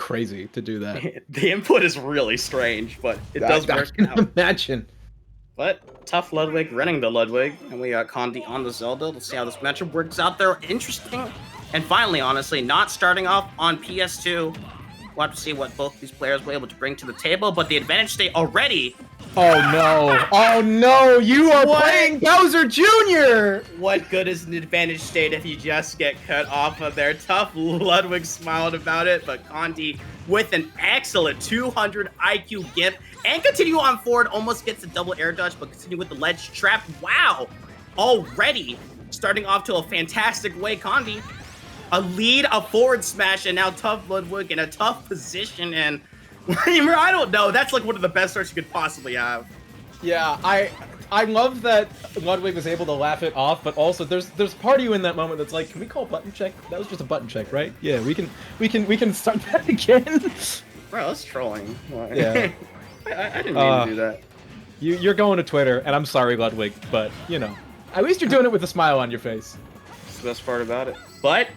crazy to do that. The input is really strange, but it does work I out. can imagine. But ToughLudwig running the Ludwig, and we got Condy on the Zelda. Let's see how this matchup works out there. Interesting. And finally, honestly, not starting off on PS2. We'll have to see what both these players were able to bring to the table, but the advantage state already. Oh no! Oh no! You are playing Bowser Jr. What good is an advantage state if you just get cut off of there? ToughLudwig smiled about it, but Condy with an excellent 200 IQ gift and continue on forward, almost gets a double air dodge, but continue with the ledge trap. Wow! Already starting off to a fantastic way, Condy. A lead, a forward smash, and now ToughLudwig in a tough position, and I don't know. That's like one of the best starts you could possibly have. Yeah, I love that Ludwig was able to laugh it off, but also there's part of you in that moment that's like, can we call button check? That was just a button check, right? Yeah, we can start that again. Bro, that's trolling. Yeah. I didn't mean to do that. You're going to Twitter, and I'm sorry, Ludwig, but you know, at least you're doing it with a smile on your face. That's the best part about it. But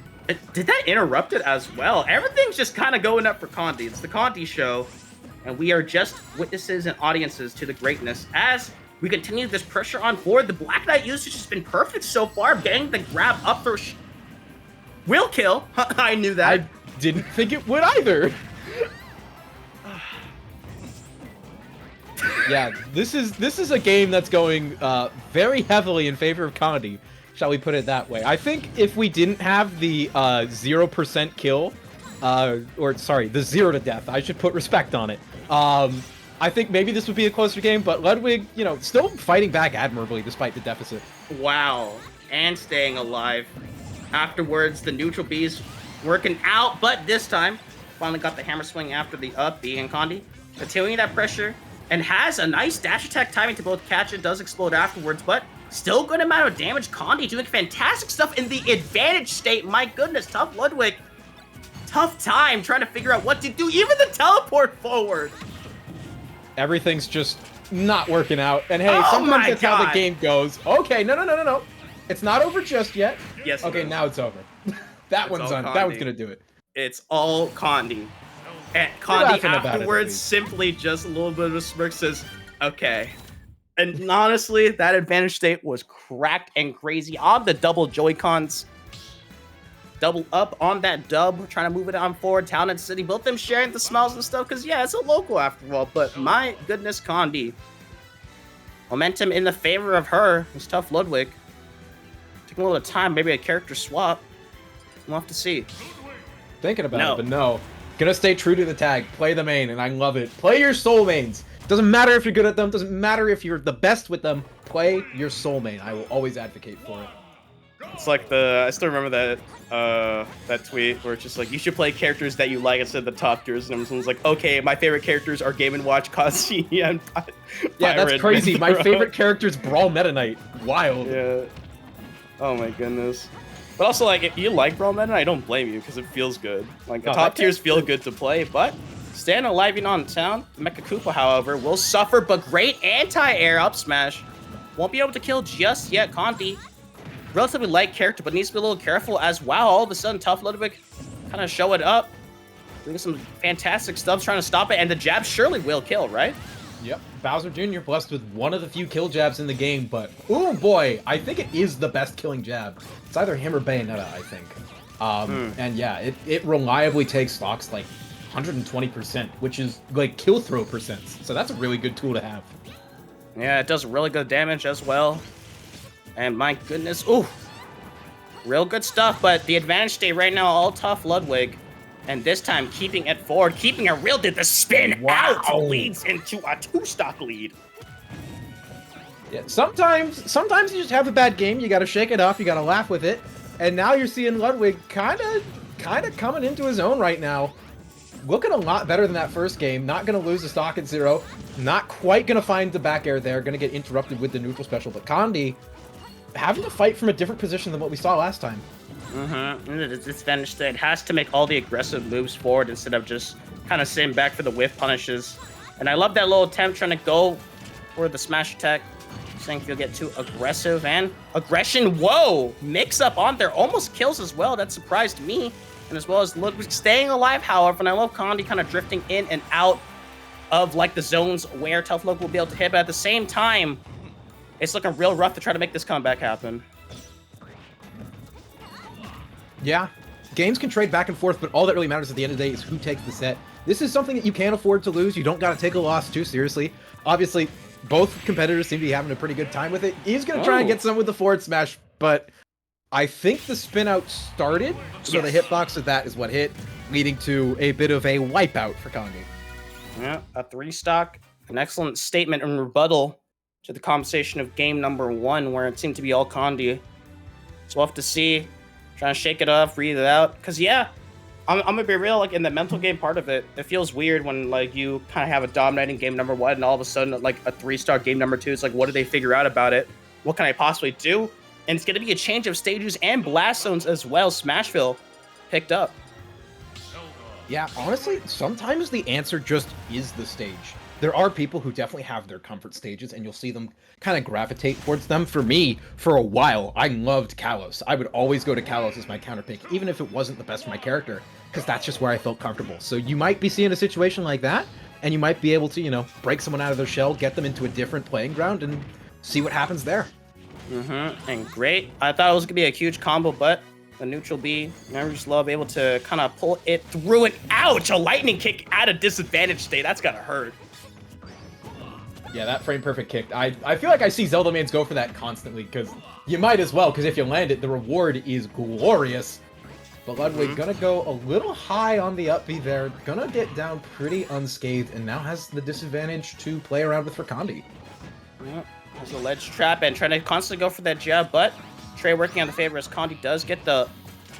did that interrupt it as well? Everything's just kind of going up for Condy. It's the Condy show, and we are just witnesses and audiences to the greatness as we continue this pressure on board. The Black Knight usage has been perfect so far, getting the grab up throw. Will kill. I knew that. I didn't think it would either. Yeah, this is a game that's going very heavily in favor of Condy. Shall we put it that way? I think if we didn't have the 0% kill, or sorry, the 0 to death, I should put respect on it. I think maybe this would be a closer game, but Ludwig, you know, still fighting back admirably despite the deficit. Wow, and staying alive. Afterwards, the neutral B's working out, but this time, finally got the hammer swing after the up B, and Condy continuing that pressure, and has a nice dash attack timing to both catch it, does explode afterwards, but still good amount of damage. Condy doing fantastic stuff in the advantage state. My goodness, ToughLudwig. Tough time trying to figure out what to do. Even the teleport forward. Everything's just not working out. And hey, sometimes that's how the game goes. Okay, no. It's not over just yet. Yes. Okay, now it's over. That one's on. That one's gonna do it. It's all Condy. And Condy afterwards simply just a little bit of a smirk says, okay. And honestly, that advantage state was cracked and crazy on the double Joy-Cons. Double up on that dub, trying to move it on forward. Town and City, both them sharing the smiles and stuff, because yeah, it's a local after all. But my goodness, Condy. Momentum in the favor of her was ToughLudwig. Taking a little time, maybe a character swap. We'll have to see. Thinking about it, but no. Gonna stay true to the tag. Play the main, and I love it. Play your soul mains. Doesn't matter if you're good at them. Doesn't matter if you're the best with them. Play your soul main. I will always advocate for it. It's like I still remember that tweet where it's just like, you should play characters that you like instead of the top tiers. And someone's like, okay, my favorite characters are Game & Watch, Condy, and yeah, that's crazy. My favorite character is Brawl Meta Knight. Wild. Yeah. Oh my goodness. But also, like, if you like Brawl Meta Knight, I don't blame you because it feels good. Like, the top tiers feel good to play, but staying alive in on town. The Mecha Koopa, however, will suffer, but great anti-air up smash. Won't be able to kill just yet. Condy, relatively light character, but needs to be a little careful as well. All of a sudden, ToughLudwig kind of show it up. Doing some fantastic stuff, trying to stop it, and the jab surely will kill, right? Yep. Bowser Jr. blessed with one of the few kill jabs in the game, but oh boy, I think it is the best killing jab. It's either him or Bayonetta, I think. And yeah, it reliably takes stocks like 120%, which is like kill throw percent. So that's a really good tool to have. Yeah, it does really good damage as well. And my goodness, ooh, real good stuff. But the advantage state right now, all ToughLudwig. And this time, keeping it forward, keeping it real, did the spin out leads into a 2-stock lead. Yeah, sometimes you just have a bad game. You got to shake it off. You got to laugh with it. And now you're seeing Ludwig kind of coming into his own right now. Looking a lot better than that first game. Not going to lose the stock at 0. Not quite going to find the back air there. Going to get interrupted with the neutral special. But Condy having to fight from a different position than what we saw last time. This advantage state has to make all the aggressive moves forward instead of just kind of sitting back for the whiff punishes. And I love that little attempt trying to go for the smash attack. Saying if you'll get too aggressive and aggression. Whoa! Mix up on there. Almost kills as well. That surprised me. and as well as Ludwig staying alive, however, and I love Condy kind of drifting in and out of like the zones where ToughLudwig will be able to hit, but at the same time, it's looking real rough to try to make this comeback happen. Yeah, games can trade back and forth, but all that really matters at the end of the day is who takes the set. This is something that you can't afford to lose. You don't got to take a loss too seriously. Obviously, both competitors seem to be having a pretty good time with it. He's going to try and get some with the forward smash, but I think the spin out started, so the hitbox of that is what hit, leading to a bit of a wipeout for Condy. Yeah, a 3-stock, an excellent statement and rebuttal to the conversation of game number 1, where it seemed to be all Condy. So we'll have to see, trying to shake it off, breathe it out, because yeah, I'm gonna be real, like in the mental game part of it, it feels weird when like you kind of have a dominating game number 1 and all of a sudden like a 3-star game number 2, it's like, what do they figure out about it? What can I possibly do? And it's gonna be a change of stages and blast zones as well. Smashville picked up. Yeah, honestly, sometimes the answer just is the stage. There are people who definitely have their comfort stages, and you'll see them kind of gravitate towards them. For me, for a while, I loved Kalos. I would always go to Kalos as my counter pick, even if it wasn't the best for my character, because that's just where I felt comfortable. So you might be seeing a situation like that, and you might be able to, you know, break someone out of their shell, get them into a different playing ground, and see what happens there. And great. I thought it was going to be a huge combo, but the neutral B, Love able to kind of pull it through, and ouch, a lightning kick at a disadvantage state. That's got to hurt. Yeah, that frame perfect kick. I feel like I see Zelda mains go for that constantly, because you might as well, because if you land it, the reward is glorious. But Ludwig gonna go a little high on the up B there, gonna get down pretty unscathed, and now has the disadvantage to play around with for Condy. Yep, has a ledge trap and trying to constantly go for that jab, but Trey working on the favor as Condy does get the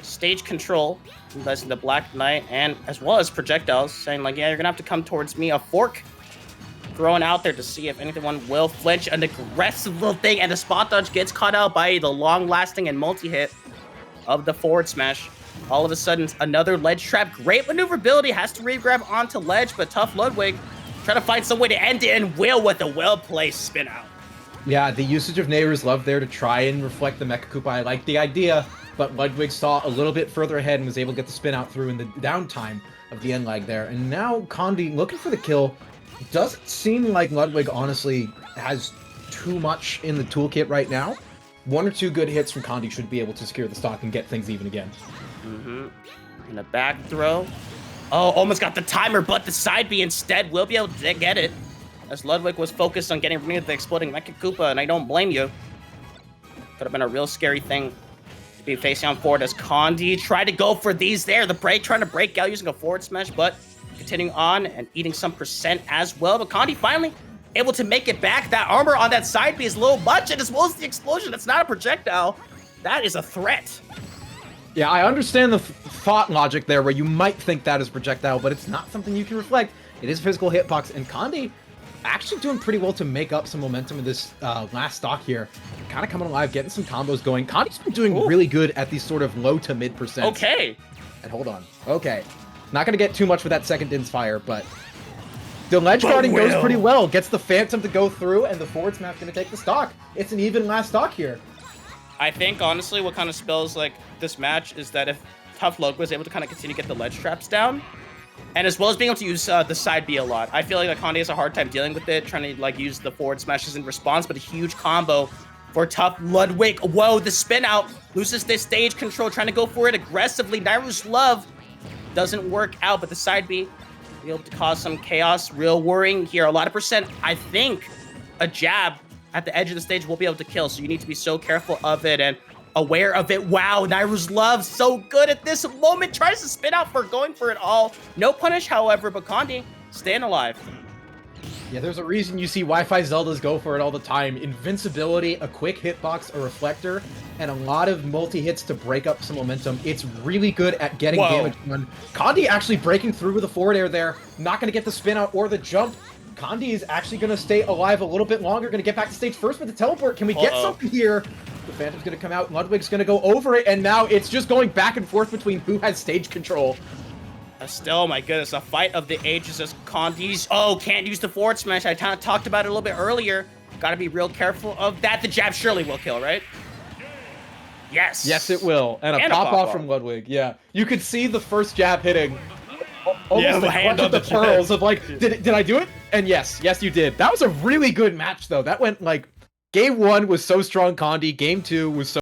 stage control, utilizing the Black Knight, and as well as projectiles, saying like, yeah, you're gonna have to come towards me. A fork thrown out there to see if anyone will flinch. An aggressive little thing, and the spot dodge gets caught out by the long-lasting and multi-hit of the forward smash. All of a sudden, another ledge trap. Great maneuverability, has to re-grab onto ledge, but ToughLudwig trying to find some way to end it, and will with a well-placed spin out. Yeah, the usage of Neighbor's Love there to try and reflect the Mecha Koopa. I like the idea, but Ludwig saw a little bit further ahead and was able to get the spin out through in the downtime of the end lag there. And now Condy looking for the kill. Doesn't seem like Ludwig, honestly, has too much in the toolkit right now. 1 or 2 good hits from Condy should be able to secure the stock and get things even again. And a back throw. Oh, almost got the timer, but the side B instead will be able to get it, as Ludwig was focused on getting rid of the exploding Mecha Koopa, and I don't blame you. Could have been a real scary thing to be facing on forward as Condy tried to go for these there. The break, trying to break out using a forward smash, but continuing on and eating some percent as well. But Condy finally able to make it back. That armor on that side B is a little much, and as well as the explosion, it's not a projectile. That is a threat. Yeah, I understand the thought logic there where you might think that is projectile, but it's not something you can reflect. It is physical hitbox, and Condy actually doing pretty well to make up some momentum in this last stock here. Kind of coming alive, getting some combos going. Condy's been doing really good at these sort of low to mid percents. Okay. And hold on. Okay. Not going to get too much with that second Din's Fire, but the ledge guarding goes pretty well. Gets the Phantom to go through, and the forward smash going to take the stock. It's an even last stock here. I think, honestly, what kind of spells like this match is that if ToughLudwig was able to kind of continue to get the ledge traps down, and as well as being able to use the side B a lot, I feel like Condy has a hard time dealing with it, trying to like use the forward smashes in response, but a huge combo for ToughLudwig. Whoa, the spin out, loses this stage control, trying to go for it aggressively. Nairu's Love doesn't work out, but the side B be able to cause some chaos. Real worrying here. A lot of percent. I think a jab at the edge of the stage will be able to kill, so you need to be so careful of it and aware of it. Wow, Nairu's Love so good at this moment. Tries to spin out for going for it all. No punish, however, but Condy staying alive. Yeah, there's a reason you see Wi-Fi Zeldas go for it all the time. Invincibility, a quick hitbox, a reflector, and a lot of multi-hits to break up some momentum. It's really good at getting damage done. Condy actually breaking through with a forward air there. Not going to get the spin out or the jump. Condy is actually going to stay alive a little bit longer. Going to get back to stage first with the teleport. Can we get something here? The Phantom's going to come out. Ludwig's going to go over it, and now it's just going back and forth between who has stage control. Still, my goodness, a fight of the ages as Condy's. Oh, can't use the forward smash. I kind of talked about it a little bit earlier. Got to be real careful of that. The jab surely will kill, right? Yes. Yes, it will. And a pop-off from Ludwig. Yeah. You could see the first jab hitting. Almost like clutch at the pearls of like, did I do it? And yes, you did. That was a really good match, though. That went like, game 1 was so strong, Condy. Game 2 was so